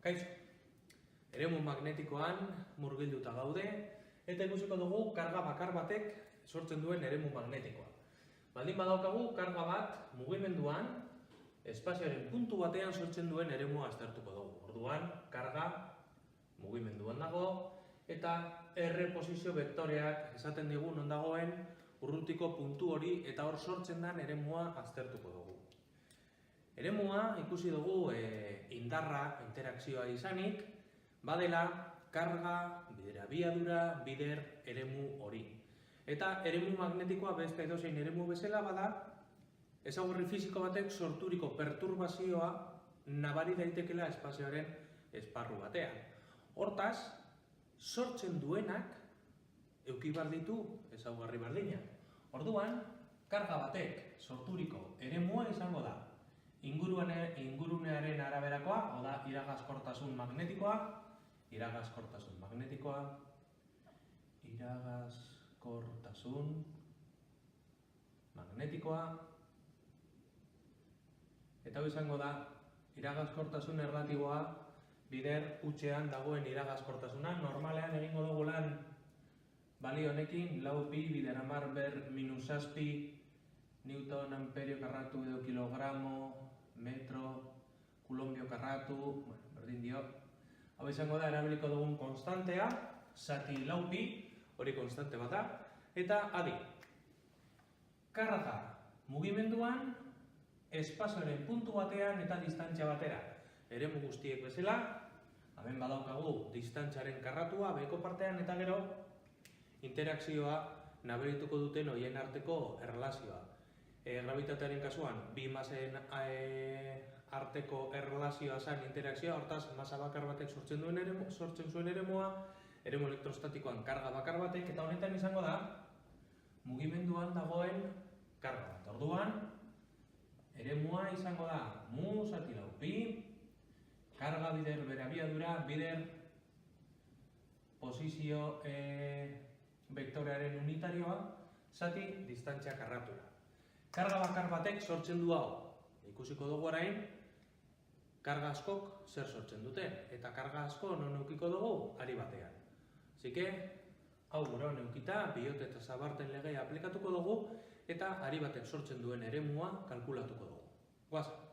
Kaixo, eremu magnetikoan murgilduta gaude eta ikusiko dugu karga bakar batek sortzen duen eremu magnetikoa. Baldin badaukagu karga bat mugimenduan espazioaren puntu batean sortzen duen eremua aztertuko dugu. Orduan, karga mugimenduan dago eta R posizio vektoreak esaten digu non dagoen urrutiko puntu hori eta hor sortzen den eremua aztertuko dugu. Eremua ikusi dugu indarra, interakzioa izanik, badela karga, bider-abiadura, bider eremu hori. Eta eremu magnetikoa beste edozein eremu bezala bada, ezaugarri fisiko batek sorturiko perturbazioa nabari daitekela espazioaren esparru batean. Hortaz, sortzen duenak eduki behar ditu ezaugarri berdinak. Orduan, karga batek sorturiko eremua izango da ingurunearen araberakoa, hau da iragazkortasun magnetikoa, eta hau izango da iragazkortasun erlatiboa bider hutsean dagoen iragazkortasuna. Normalean egingo dugu lan balio honekin, lau pi bider 10⁻⁻⁷ Newton, amperio karratu edo kilogramo, metro, kulombio karratu, berdin dio. Hau izango da erabiliko dugun konstantea, zati lau pi, hori konstante bat da, eta adi. Karga mugimenduan, espazioaren puntu batean eta distantzia batera. Eremu guztiek bezala, hemen badaukagu distantziaren karratua, beheko partean eta gero, interakzioa nabarituko duten horien arteko erlazioa. Gravitatearen kasuan, bi masen arteko erlazioa zen interakzioa, hortaz, masa bakar batek sortzen zuen eremua, eremu elektrostatikoan karga bakar batek, eta honetan izango da, mugimenduan dagoen karga bat. Orduan, eremua izango da, mu zati lau pi, karga bider berabiadura, bider posizio vektorearen unitarioa, zati distantzia karratura. Karga bakar batek sortzen du hau. Ikusiko dugu orain, karga askok zer sortzen duten. Eta karga asko non neukiko dugu, ari batean. Asike, hau gura neukita, Biot eta Zabarten legea aplikatuko dugu, eta ari batek sortzen duen eremua kalkulatuko dugu. Guazen!